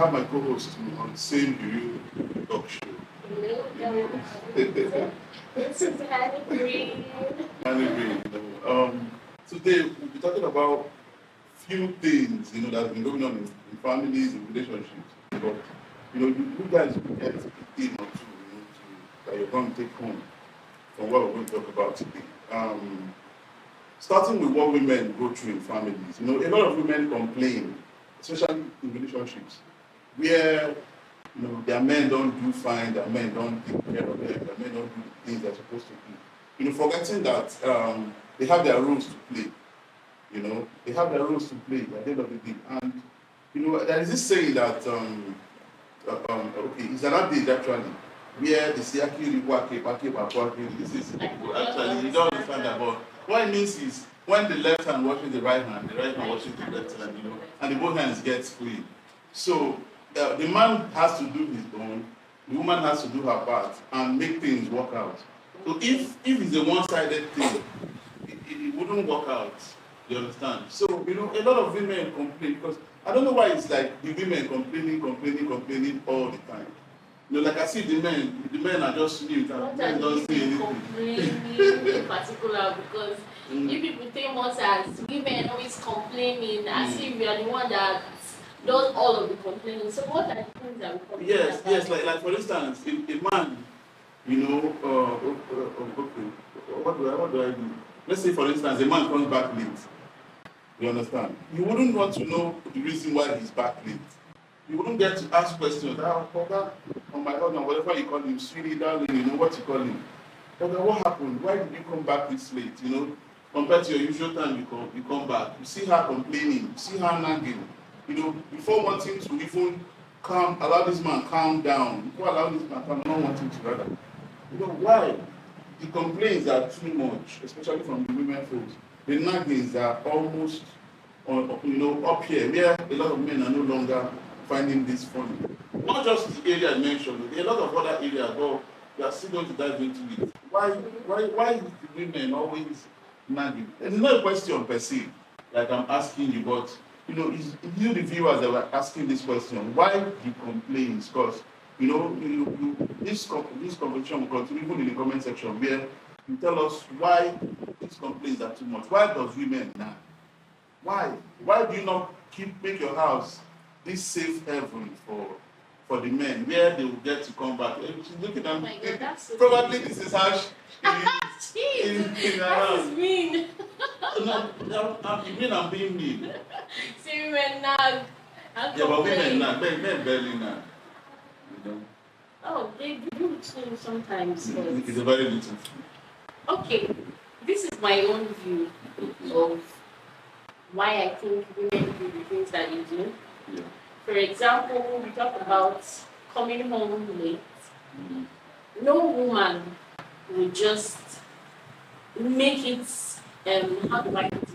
have my co-host on the same Bureau talk show. Hello, this is Hannah Green. Today we'll be talking about few things, that have been going on in families, in relationships. But you guys will get a thing or two, that you're going to take home from what we're going to talk about today. Starting with what women go through in families. A lot of women complain, especially in relationships, where their men don't do fine, their men don't take care of them, their men don't do the things they're supposed to do. Forgetting that they have their roles to play. They have their roles to play at the end of the day. And there is this saying that it's an adage actually, where they say this is actually you don't understand that, but what it means is when the left hand washes the right hand washes the left hand, and the both hands get clean. So the man has to do his own, the woman has to do her part and make things work out. So if it's a one-sided thing, it wouldn't work out. You understand? So a lot of women complain because I don't know why it's like the women complaining all the time. Like I see the men are just mute and men don't say anything. Complaining in particular because you people think us as women always complaining as if we are the one that does all of the complaining. So what are the things that we complain about? Yes, like for instance, a man, okay, what do I do? Let's say for instance, a man comes back late. You understand? You wouldn't want to know the reason why he's back late. You wouldn't get to ask questions. Oh my husband, whatever you call him, sweetie, darling, what you call him. What happened? Why did you come back this late? Compared to your usual time, you come back. You see her complaining. You see her nagging. Before wanting to even allow this man calm down. Before allowing this man calm, not wanting to rather. Why? The complaints are too much, especially from the women folks. The naggings are almost up here, where a lot of men are no longer finding this funny. Not just the area I mentioned, there are a lot of other areas, but we are still going to dive into it. Why is the women always nagging? It's not a question per se, like I'm asking you, but it's you the viewers that were asking this question. Why you complain? Because this conversation will continue even in the comment section where you tell us why these complaints are too much. Why does women nag? Why? Why do you not make your house this safe heaven for the men where they will get to come back? She's looking at me. Probably this is how she is in her house. That is mean. No, I'm being mean. See, women nag. Yeah, but women nag. Men barely nag. Oh, they do too sometimes. It's a very little. Okay, this is my own view of why I think women do the things that they do. Yeah. For example, we talk about coming home late. No woman will just make it, how do I put it?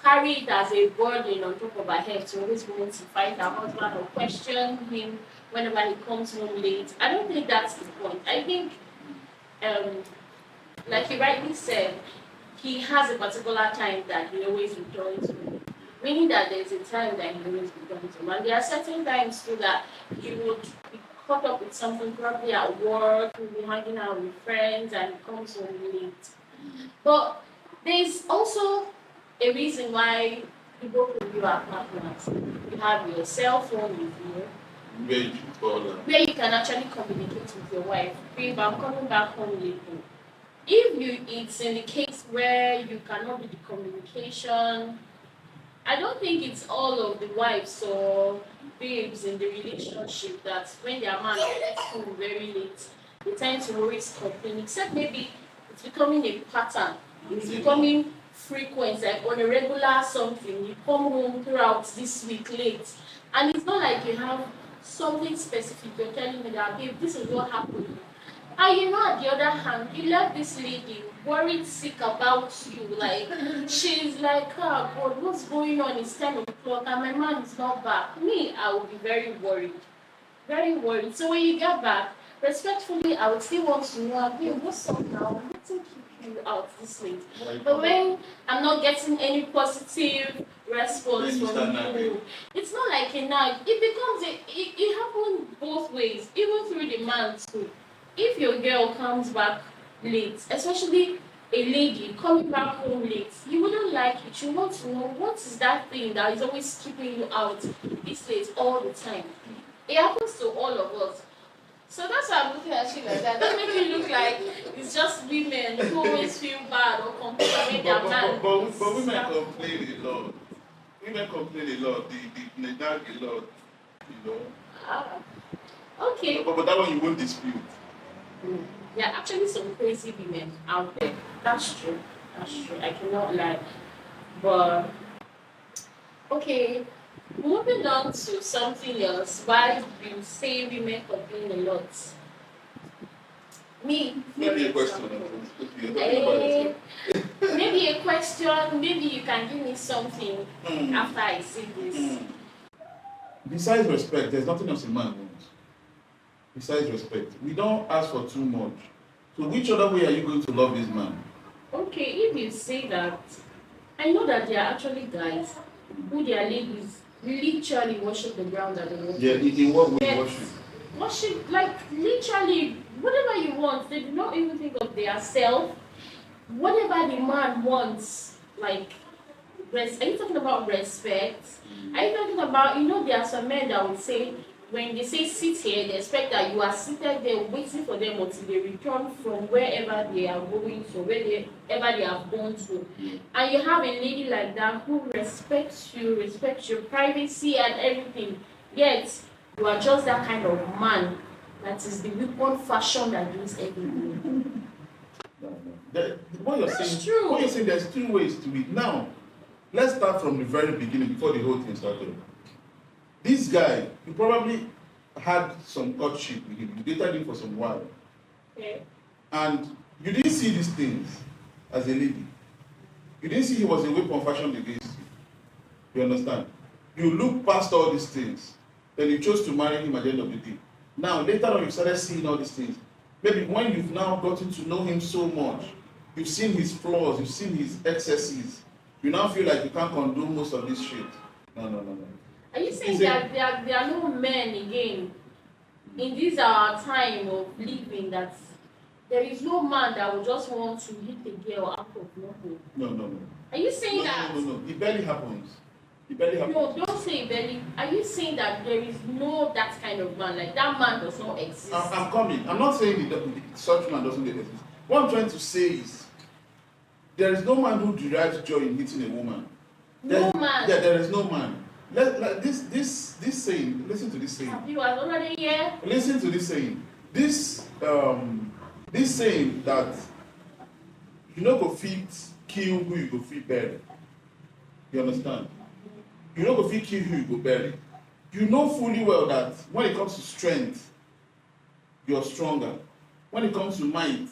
Carry it as a burden on top of her head to always want to fight her husband or question him whenever he comes home late. I don't think that's the point. I think, like he rightly said, he has a particular time that he always returns home. Meaning that there's a time that he always returns home. And there are certain times too that he would be caught up with something, probably at work, he'll be hanging out with friends, and he comes home late. But there's also a reason why the both of you are partners. You have your cell phone with you, where you can actually communicate with your wife. Babe, I'm coming back home late. It's in the case where you cannot do the communication, I don't think it's all of the wives or babes in the relationship that when their man gets home very late, they tend to always complain, except maybe it's becoming a pattern. It's becoming frequent, like on a regular something. You come home throughout this week late, and it's not like you have something specific. You're telling me that, babe, this is what happened. And at the other hand, you left this lady worried sick about you. Like, she's like, oh God, what's going on? It's 10 o'clock and my man is not back. Me, I will be very worried. Very worried. So when you get back, respectfully, I would still want to know, hey, what's up now? What will keep you out this late? But when I'm not getting any positive response from you, it's not like a nag. It happens both ways, even through the man too. If your girl comes back late, especially a lady coming back home late, you wouldn't like it. You want to know what is that thing that is always keeping you out this late all the time. It happens to all of us. So that's why I'm looking at you like that. That makes you look like it's just women who always feel bad or complain when their man. But women complain a lot. Women complain a lot. They nag a lot. You know. Okay. But that one you won't dispute. There are actually some crazy women out there. That's true. That's true. I cannot lie. But okay, moving on to something else. Why you say women complain a lot? Me. Maybe a question. Maybe a question. Maybe you can give me something after I see this. Besides respect, there's nothing else a man wants. Besides respect, we don't ask for too much. So which other way are you going to love this man? Okay, if you say that, I know that there are actually guys who their ladies literally worship the ground that they worship. Yeah, in what way worship? Worship, like literally, whatever you want. They do not even think of their self. Whatever the man wants, like, are you talking about respect? Are you talking about, there are some men that would say, when they say sit here, they expect that you are seated there waiting for them until they return from wherever they are going to, wherever they have gone to. And you have a lady like that who respects your privacy and everything. Yet, you are just that kind of man that is the weapon fashion against everything. What you're saying, there's two ways to it. Now, let's start from the very beginning before the whole thing started. This guy, you probably had some courtship with him. You dated him for some while. Okay. And you didn't see these things as a lady. You didn't see he was a weapon fashioned against you. You understand? You look past all these things. Then you chose to marry him at the end of the day. Now, later on, you started seeing all these things. Maybe when you've now gotten to know him so much, you've seen his flaws, you've seen his excesses, you now feel like you can't condone most of this shit. No. Are you saying that there are no men again in this our time of living, that there is no man that will just want to hit a girl out of nothing? No. Are you saying that? No. It barely happens. No, don't say barely. Are you saying that there is no that kind of man? Like that man does not exist? I'm coming. I'm not saying such man doesn't exist. What I'm trying to say is, there is no man who derives joy in hitting a woman. No man. Yeah, there is no man. This saying, listen to this saying. Have you already here? Listen to this saying. This saying that you no go fit kill who you go fit bury. You understand? You no go fit kill who you go bury. You know fully well that when it comes to strength, you're stronger. When it comes to might,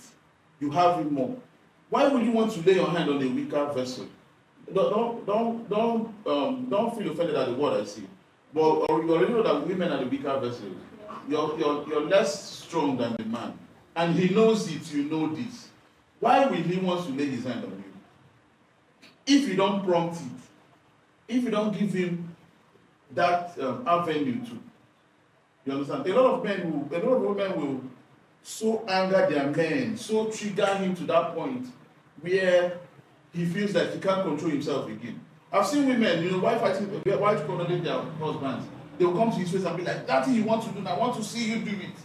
you have it more. Why would you want to lay your hand on a weaker vessel? Don't feel offended at the word I say. But you already know that women are the weaker vessels. You're less strong than the man. And he knows it, you know this. Why will he want to lay his hand on you? If you don't prompt it, if you don't give him that avenue to. You understand? A lot of women will so anger their men, so trigger him to that point where he feels like he can't control himself again. I've seen women, while controlling their husbands, they'll come to his face and be like, that thing you want to do, I want to see you do it.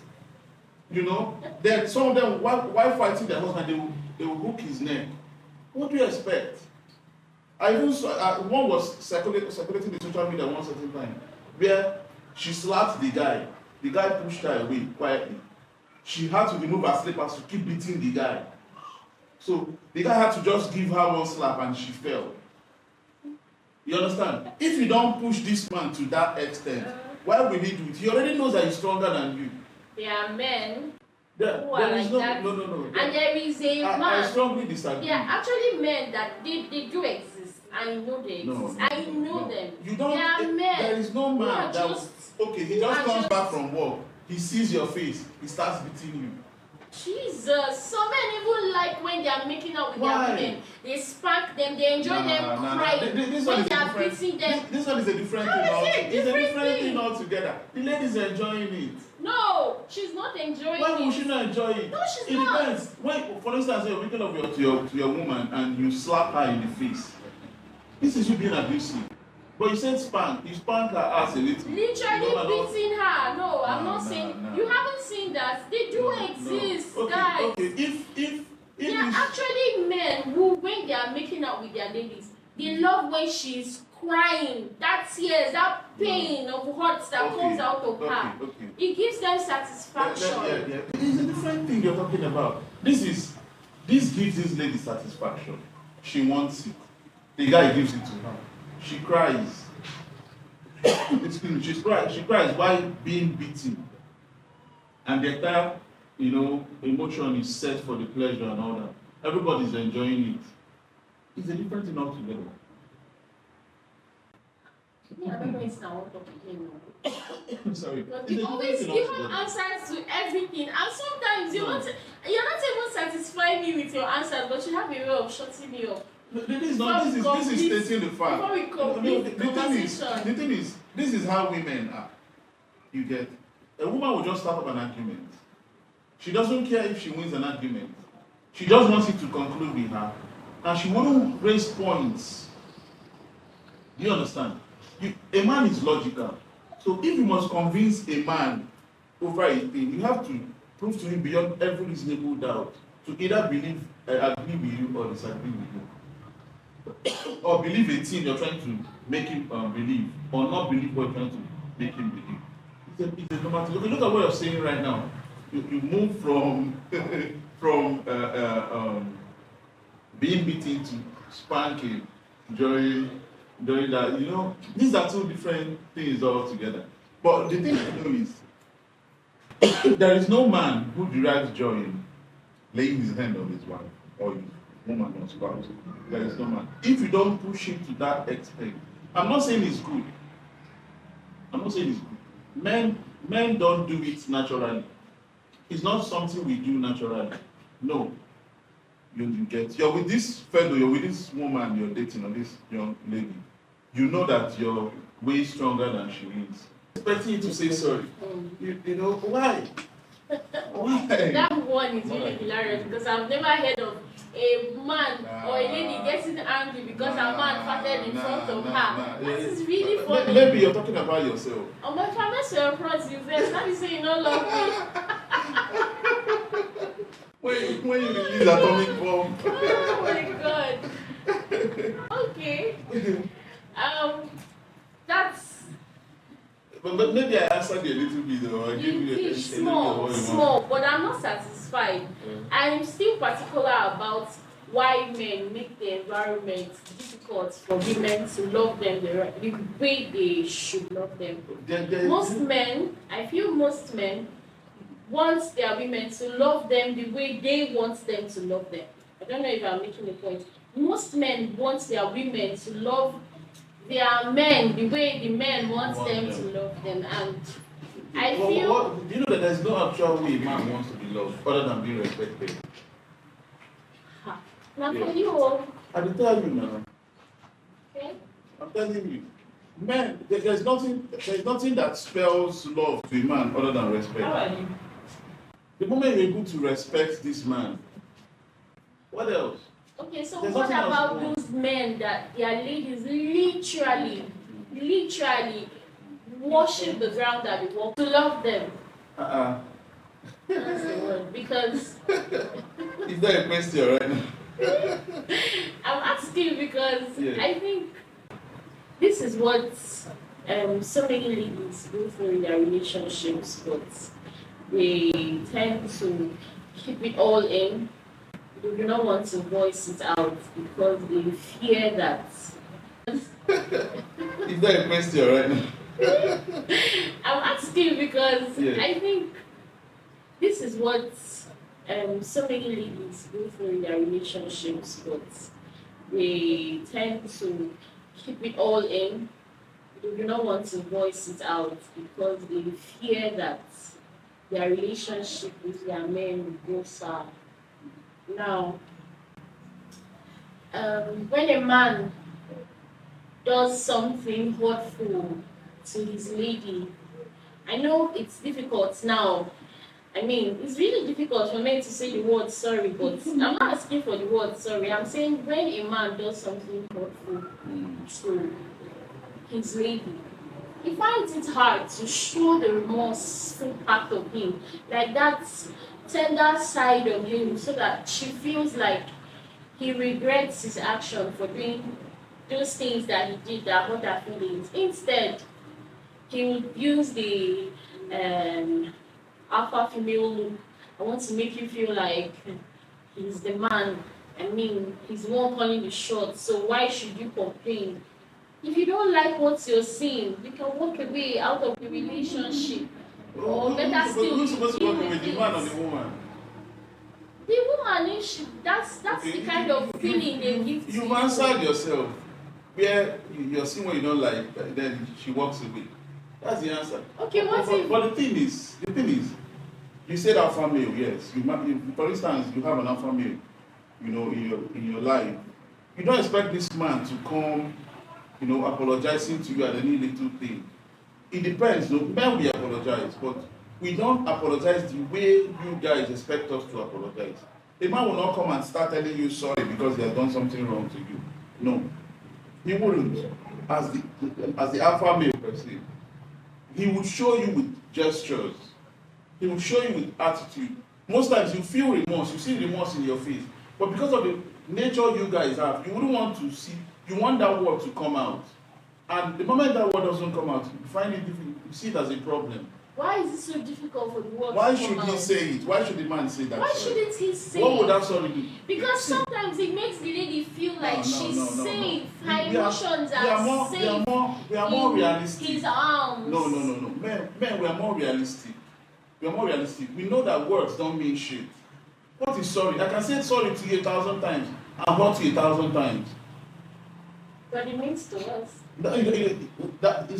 Then some of them, while fighting their husband, they will hook his neck. What do you expect? I even saw, one was circulating the social media one certain time, where she slapped the guy. The guy pushed her away quietly. She had to remove her slippers to keep beating the guy. So the guy had to just give her one slap and she fell. You understand? If you don't push this man to that extent, why will he do it? He already knows that he's stronger than you. There are men who are like that. No. And there is a man. I strongly disagree. There are actually men that they do exist. I know they exist. I know them. You don't. There are men. There is no man that. Okay, he just comes back from work. he sees your face, he starts beating you. Jesus, some men even like when they are making out with Why? their women. They spank them, they enjoy them crying. This when one is they a are different. beating them. This one is a different thing. It's a different thing altogether. The lady's enjoying it. No, she's not enjoying Why it. would she not enjoy it? No, she's it not. Depends. When, for instance, you're making love to your woman and you slap her in the face. This is you being abusive. But you said spank. You spank her ass a little. Literally beating her. No, I'm not saying. No. You haven't seen that. They do exist, guys. Okay. If there are actually men who, when they are making out with their ladies, they love when she's crying. That tears, that pain of hurt that comes out of her. Okay. It gives them satisfaction. Yeah. It's a different thing you're talking about. This gives this lady satisfaction. She wants it. The guy gives it to her. She cries. She cries while being beaten. And the entire, emotion is set for the pleasure and all that. Everybody's enjoying it. It's a different thing altogether. I don't know it's not what talking I'm sorry. Because you always give her answers to everything, and sometimes you're not even satisfying me with your answers, but you have a way of shutting me up. This is stating the fact. Before we complete the conversation. The thing is, this is how women are. You get a woman will just start up an argument. She doesn't care if she wins an argument. She just wants it to conclude with her. And she wouldn't raise points. Do you understand? A man is logical. So if you must convince a man over a thing, you have to prove to him beyond every reasonable doubt to either agree with you or disagree with you. Or believe a thing you're trying to make him believe, or not believe what you're trying to make him believe. It's a normal thing. Okay, look at what you're saying right now. You move from being beaten to spanking during that. These are two different things altogether. But the thing to know is, there is no man who derives joy in laying his hand on his wife or his woman or spouse. There is no man. If you don't push him to that extent, I'm not saying it's good. Men don't do it naturally. It's not something we do naturally. No. You're with this fellow, you're with this woman you're dating, or this young lady. You know that you're way stronger than she is. Expecting you to say sorry. Why? Why? That one is really hilarious because I've never heard of a man or a lady getting angry because a man farted in front of her. That is really funny. Maybe you're talking about yourself. Oh, my father's in front, you first. Now you say you don't love me. when you release atomic bomb. Oh my god. Okay. That's. But maybe I answered you a little bit, or I gave you a small, but I'm not satisfied. Yeah. I'm still particular about why men make the environment difficult for women to love them the way they should love them. I feel most men want their women to love them the way they want them to love them. I don't know if I'm making a point. Most men want their women to love their men the way the men want them to love them, and I feel. Do you know that there's no actual way a man wants to be loved other than being respected? Now for you. I will tell you now. Okay. I'm telling you. Men, there's nothing that spells love to a man other than respect. How are you? The moment you're able to respect this man, what else? Okay, so what about those men that their ladies literally worship the ground that they walk to love them? That's the word, because is that a question right now? I'm asking because I think this is what so many ladies go through in their relationships, but they tend to keep it all in. They do not want to voice it out because they fear that. Is that a question right now? I'm asking because I think this is what so many ladies go through in their relationships, but they tend to keep it all in. They do not want to voice it out because they fear that their relationship with their men will go sour. Now, when a man does something hurtful to his lady, I know it's difficult now. I mean, it's really difficult for men to say the word sorry, but I'm not asking for the word sorry. I'm saying when a man does something hurtful to his lady, he finds it hard to show the remorseful part of him, like that tender side of him, so that she feels like he regrets his action for doing those things that he did that hurt her feelings. Instead, he would use the alpha female look. I want to make you feel like he's the man. I mean, he's the one calling the shots. So why should you complain? If you don't like what you're seeing, you can walk away out of the relationship. Or better still, who's supposed to work with the man or the woman? The woman, that's the kind of feeling they give to you. You've answered yourself. Where you're seeing what you don't like, then she walks away. That's the answer. Okay, what if? But the thing is, you said alpha male, yes. For instance, you have an alpha male, in your life. You don't expect this man to come, apologizing to you at any little thing. It depends. No, men we apologize, but we don't apologize the way you guys expect us to apologize. A man will not come and start telling you sorry because he has done something wrong to you. No, he wouldn't. As the alpha male per se, he would show you with gestures. He will show you with attitude. Most times you feel remorse, you see remorse in your face. But because of the nature you guys have, you wouldn't want to see, you want that word to come out. And the moment that word doesn't come out, you find it difficult, you see it as a problem. Why is it so difficult for the word Why to come should he out? say it? Why should the man say that? Why sorry? shouldn't he say What would it? that sorry do? Because sometimes it makes the lady feel like she's safe. Her We are emotions are safe. We are more realistic. His arms. No. Men, we are more realistic. We are more realistic. We know that words don't mean shit. What is sorry? I can say sorry to you 1,000 times and hurt you 1,000 times. But it means to us.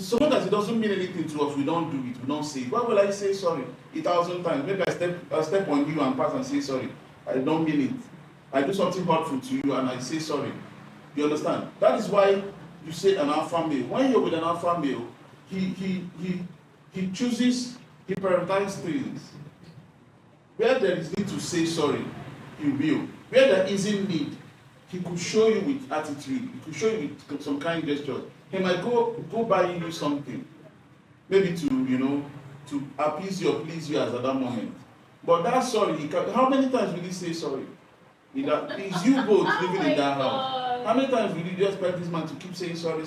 So long as it doesn't mean anything to us, we don't do it. We don't say it. Why will I say sorry 1,000 times? Maybe I step on you and pass and say sorry. I don't mean it. I do something hurtful to you and I say sorry. You understand? That is why you say an alpha male. When you're with an alpha male, he chooses, he prioritizes things. Where there is need to say sorry, he will. Where there isn't need, he could show you with attitude. He could show you with some kind gestures. He might go buy you something, maybe to appease you or please you at that moment. But that sorry, how many times will he say sorry? It's you both living in that house. How many times will you just expect this man to keep saying sorry?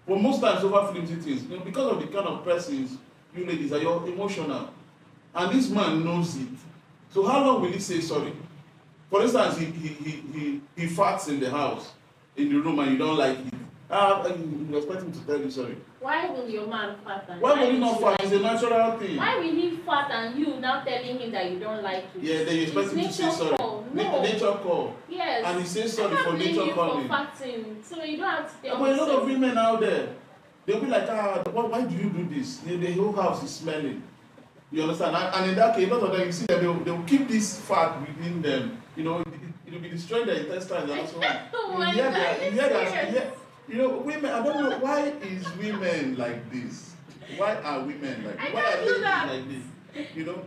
Well, most times over flimsy things, because of the kind of persons you ladies are, you're emotional. And this man knows it. So how long will he say sorry? For instance, he farts in the house, in the room, and you don't like it. You expect him to tell you sorry. Why will your man fart? Why will he not fart? It's a natural thing. Why will he fart and you now telling him that you don't like it? Yeah, then you expect him to say sorry. No. Nature call. Yes. And he says sorry for nature calling. For farting. So you don't have to tell But me. a lot of women out there, they'll be like, why do you do this? The whole house is smelling. You understand? And in that case, a lot of them, you see them, they'll keep this fat within them. It'll be destroying their intestines and so on. Oh my God, Women, I don't know, why is women like this? Why are women like this? Why are ladies like this?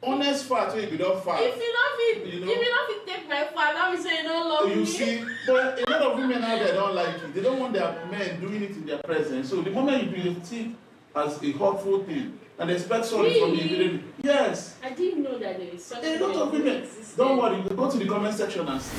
Honest fat, so if you don't fat. If you don't take my fat, now we say you don't love me. You see, but a lot of women out there don't like it. They don't want their men doing it in their presence. So the moment you do it, see it as a hurtful thing. And they expect sorry from you. Yes. I didn't know that there is such a lot of women. existed. Don't worry, go to the comment section and see.